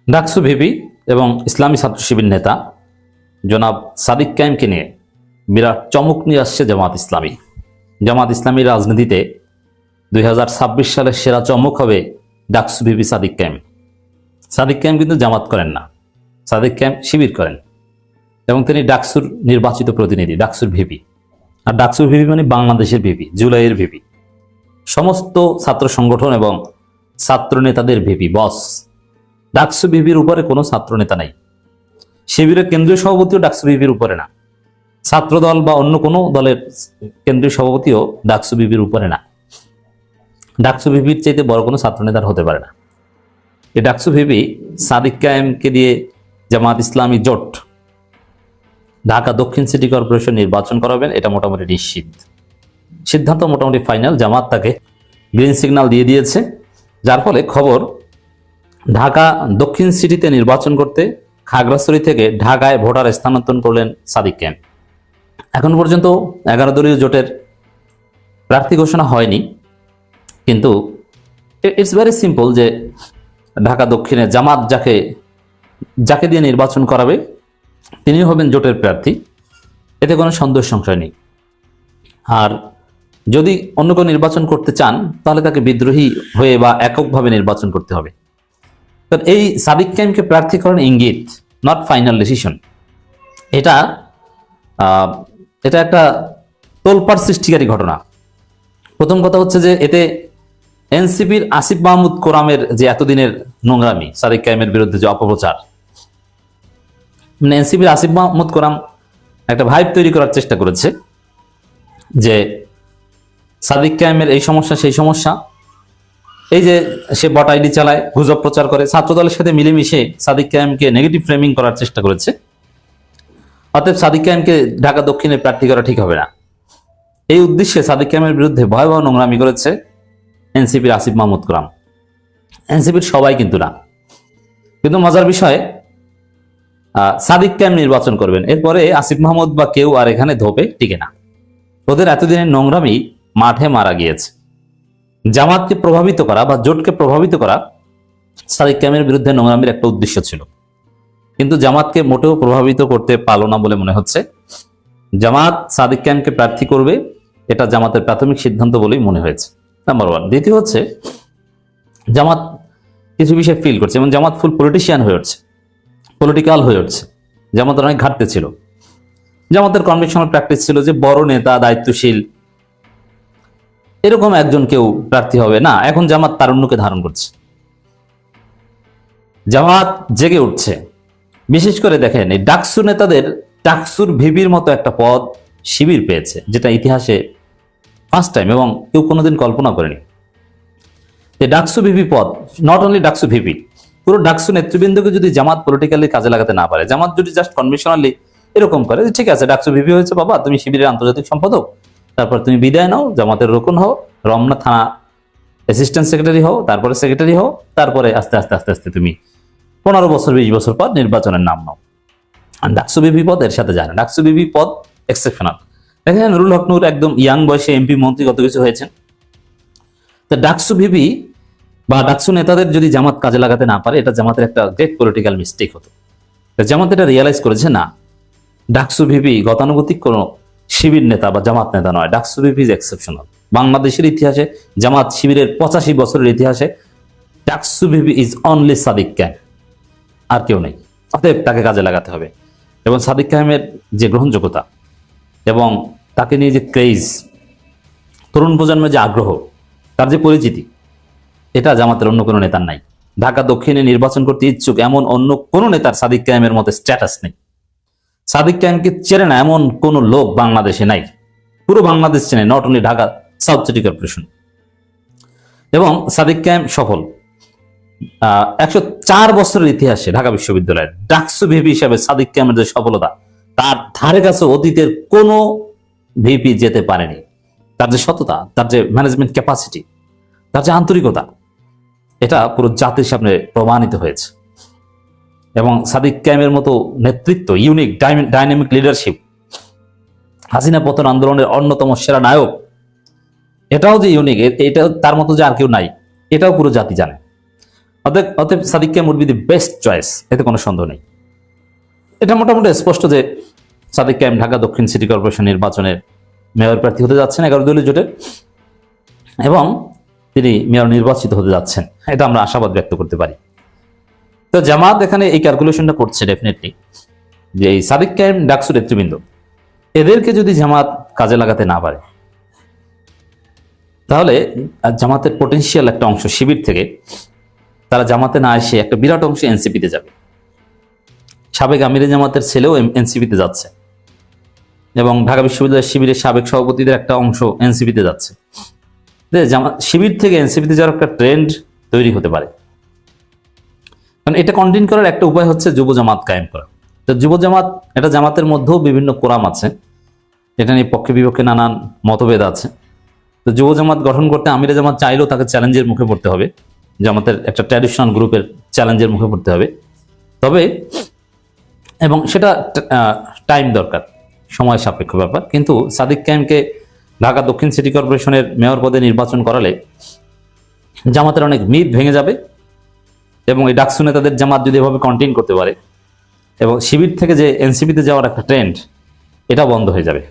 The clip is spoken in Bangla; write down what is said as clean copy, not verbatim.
ডাকসু ভিপি এবং ইসলামী ছাত্র শিবির নেতা জনাব সাদিক কায়েমকে নিয়ে বিরাট চমক নিয়ে আসছে জামাত ইসলামী। জামাত ইসলামী রাজনীতিতে 2026 সালের সেরা চমক হবে ডাকসু ভিপি সাদিক কায়েম। সাদিক কায়েম কিন্তু জামাত করেন না, সাদিক কায়েম শিবির করেন এবং তিনি ডাকসুর নির্বাচিত প্রতিনিধি, ডাকসুর ভিপি। আর ডাকসুর ভিপি মানে বাংলাদেশের ভিপি, জুলাইয়ের ভিপি, সমস্ত ছাত্র সংগঠন এবং ছাত্র নেতাদের ভিপি, বস। ডাকসু ভিপির উপরে কোনো ছাত্র নেতা নাই। শিবিরের কেন্দ্রীয় সভাপতিও ডাকসু ভিপির উপরে না, ছাত্র দল বা অন্য কোনো দলের কেন্দ্রীয় সভাপতিও ডাকসু ভিপির উপরে না। ডাকসু ভিপির চাইতে বড় কোনো ছাত্র নেতার হতে পারে না। এই ডাকসু ভিপি সাদিক কায়েমকে দিয়ে জামাত ইসলামী জোট ঢাকা দক্ষিণ সিটি কর্পোরেশন নির্বাচন করাবেন, এটা মোটামুটি নিশ্চিত। সিদ্ধান্ত মোটামুটি ফাইনাল। জামাত তাকে গ্রিন সিগন্যাল দিয়ে দিয়েছে, যার ফলে খবর ঢাকা দক্ষিণ সিটিতে নির্বাচন করতে খাগড়াছড়ি থেকে ঢাকায় ভোটার স্থানান্তর করলেন সাদিক কায়েম। এখন পর্যন্ত 11 দলীয় জোটের প্রার্থী ঘোষণা হয়নি, কিন্তু ইটস ভেরি সিম্পল যে ঢাকা দক্ষিণে জামাত যাকে দিয়ে নির্বাচন করাবে তিনি হবেন জোটের প্রার্থী, এতে কোনো সন্দেহ সংশয় নেই। আর যদি অন্য কোনো নির্বাচন করতে চান তাহলে তাকে বিদ্রোহী হয়ে বা এককভাবে নির্বাচন করতে হবে। এই সাদিক কায়েমকে প্রার্থী করেন ইঙ্গিত, নট ফাইনাল ডিসিশন। এটা একটা তোলপাড় সৃষ্টিকারী ঘটনা। প্রথম কথা হচ্ছে যে এতে এনসিপির আসিফ মাহমুদ কোরামের যে এতদিনের নোংরামি, সাদিক কায়েমের বিরুদ্ধে যে অপপ্রচার, মানে এনসিপির আসিফ মাহমুদ কোরাম একটা ভাইব তৈরি করার চেষ্টা করেছে যে সাদিক কায়েমের এই সমস্যা সেই সমস্যা, এই যে সে বট আইডি চালায়, গুজব প্রচার করে, ছাত্র দলের সাথে মিলেমিশে সাদিক কায়েমকে নেগেটিভ ফ্রেমিং করার চেষ্টা করেছে। অতএব সাদিক কায়েমকে ঢাকা দক্ষিণে প্রার্থী করা ঠিক হবে না। এই উদ্দেশ্যে সাদিক কায়েমের বিরুদ্ধে ভয়াবহ নোংরামি করেছে এনসিপির আসিফ মাহমুদ কোরাম। এনসিপির সবাই কিন্তু না, কিন্তু মজার বিষয় সাদিক কায়েম নির্বাচন করবেন, এরপরে আসিফ মাহমুদ বা কেউ আর এখানে ধোপে টিকে না। ওদের এতদিনের নোংরামি মাঠে মারা গিয়েছে। জামাতকে প্রভাবিত করা বা জোটকে প্রভাবিত করা সাদিক কায়েমের বিরুদ্ধে নোংরামির একটা উদ্দেশ্য ছিল, কিন্তু জামাতকে মোটেও প্রভাবিত করতে পারল না বলে মনে হচ্ছে। জামাত সাদিক কায়েমকে প্রার্থী করবে, এটা জামাতের প্রাথমিক সিদ্ধান্ত বলেই মনে হয়েছে, নাম্বার ওয়ান। দ্বিতীয় হচ্ছে জামাত কিছু বিষয় ফিল করছে এবং জামাত ফুল পলিটিশিয়ান হয়ে উঠছে, পলিটিক্যাল হয়ে উঠছে। জামাতের অনেক ঘাটতি ছিল। জামাতের কনভেনশনাল প্র্যাকটিস ছিল যে বড় নেতা, দায়িত্বশীল এরকম একজন কেউ প্রার্থী হবে না। এখন জামাত তারুণ্যকে ধারণ করছে, জামাত জেগে উঠছে। বিশেষ করে দেখেন এই ডাকসু নেতাদের, ডাকসুর ভিপির মতো একটা পদ শিবির পেয়েছে, যেটা ইতিহাসে ফার্স্ট টাইম এবং কেউ কোনোদিন কল্পনা করেনি। ডাকসু ভিপি পদ, নট অনলি ডাকসু ভিপি, পুরো ডাকসু নেতৃবৃন্দকে যদি জামাত পলিটিক্যালি কাজে লাগাতে না পারে, জামাত যদি জাস্ট কনভেনশনালি এরকম করে যে ঠিক আছে ডাকসু ভিপি হয়েছে বাবা, তুমি শিবিরের আন্তর্জাতিক সম্পাদক, তারপর তুমি বিদায় নাও, জামাতের রোকন হও, রমনা থানা অ্যাসিস্ট্যান্ট সেক্রেটারি হও, তারপরে সেক্রেটারি হও, তারপরে আস্তে আস্তে আস্তে আস্তে তুমি 15 বছর 20 বছর পর নির্বাচনের নাম নাও। আর ডাকসু ভিপি পদ এর সাথে যায় না। ডাকসু ভিপি পদ এক্সেপশনাল। দেখেন নুরুল হক নূর একদম ইয়াং বয়সে এমপি, মন্ত্রী, কত কিছু হয়েছেন। তো ডাকসু ভিপি বা ডাকসু নেতাদের যদি জামাত কাজে লাগাতে না পারে, এটা জামাতের একটা গ্রেট পলিটিক্যাল মিস্টেক হতো। জামাত এটা রিয়েলাইজ করেছে, না ডাকসু ভিপি গতানুগতিক কোনো শিবির নেতা বা জামাত নেতা নয়, ডাকসু ভিপি ইজ এক্সেপশনাল। বাংলাদেশের ইতিহাসে, জামাত শিবিরের 85 বছরের ইতিহাসে DUCSU VP is only Sadik Kayem, আর কেউ নেই। অতএব তাকে কাজে লাগাতে হবে। এবং সাদিক কায়েমের যে গ্রহণযোগ্যতা এবং তাকে নিয়ে যে ক্রেজ, তরুণ প্রজন্মের যে আগ্রহ, তার যে পরিচিতি, এটা জামাতের অন্য কোনো নেতার নাই। ঢাকা দক্ষিণে নির্বাচন করতে ইচ্ছুক এমন অন্য কোনো নেতার সাদিক কায়েমের মতো স্ট্যাটাস নেই। সাদিক কায়েমকে চেনে না এমন কোন লোক বাংলাদেশে নাই। পুরো বাংলাদেশ চেনে, not only Dhaka south city corporation. এবং সাদিক কায়েম সফল। 104 বছরের ইতিহাসে ঢাকা বিশ্ববিদ্যালয়ের ডাকসু ভিপি হিসাবে সাদিক কায়েমের যে সফলতা, তার ধারে কাছে অতীতের কোন ভিপি যেতে পারেনি। তার যে সততা, তার যে ম্যানেজমেন্ট ক্যাপাসিটি, তার যে আন্তরিকতা, এটা পুরো জাতির সামনে প্রমাণিত হয়েছে। এবং সাদিক কায়েমের মতো নেতৃত্ব, ইউনিক ডাইনামিক লিডারশিপ, হাসিনা পতন আন্দোলনের অন্যতম সেরা নায়ক, এটাও যে ইউনিক, এটা তার মতো যে আর কেউ নাই, এটাও পুরো জাতি জানে। অতএব Sadik Kayem would be the best choice, এতে কোনো সন্দেহ নেই। এটা মোটামুটি স্পষ্ট যে সাদিক কায়েম ঢাকা দক্ষিণ সিটি কর্পোরেশন নির্বাচনের মেয়র প্রার্থী হতে যাচ্ছেন 11 দলীয় জোটের, এবং তিনি মেয়র নির্বাচিত হতে যাচ্ছেন, এটা আমরা আশাবাদ ব্যক্ত করতে পারি। তো জামাত এখানে এই ক্যালকুলেশনটা করছে ডেফিনেটলি যে এই সাদিক কায়েম ডাকসু নেতৃবৃন্দ এদেরকে যদি জামাত কাজে লাগাতে না পারে, তাহলে জামাতের পটেনশিয়াল একটা অংশ শিবির থেকে তারা জামাতে না এসে একটা বিরাট অংশ এনসিপিতে যাবে। সাবেক আমিরে জামাতের ছেলেও এনসিপিতে যাচ্ছে, এবং ঢাকা বিশ্ববিদ্যালয়ের শিবিরের সাবেক সভাপতিদের একটা অংশ এনসিপিতে যাচ্ছে। শিবির থেকে এনসিপিতে যাওয়ার একটা ট্রেন্ড তৈরি হতে পারে। কারণ এটা কন্টিনিউ করার একটা উপায় হচ্ছে যুব জামাত কায়েম করা। তো যুব জামাত, এটা জামাতের মধ্যেও বিভিন্ন কোরাম আছে, এটা নিয়ে পক্ষে বিপক্ষে নানান মতভেদ আছে। তো যুব জামাত গঠন করতে আমিরে জামাত চাইলেও তাকে চ্যালেঞ্জের মুখে পড়তে হবে, জামাতের একটা ট্র্যাডিশনাল গ্রুপের চ্যালেঞ্জের মুখে পড়তে হবে। তবে এবং সেটা টাইম দরকার, সময় সাপেক্ষ ব্যাপার। কিন্তু সাদিক কায়েমকে ঢাকা দক্ষিণ সিটি কর্পোরেশনের মেয়র পদে নির্বাচন করালে জামাতের অনেক মিথ ভেঙে যাবে, এবং এই ডাকসু নেতাদের জামাত যদি এভাবে কন্টিনিউ করতে পারে, এবং শিবির থেকে যে এনসিপিতে যাওয়ার একটা ট্রেন্ড, এটা বন্ধ হয়ে যাবে।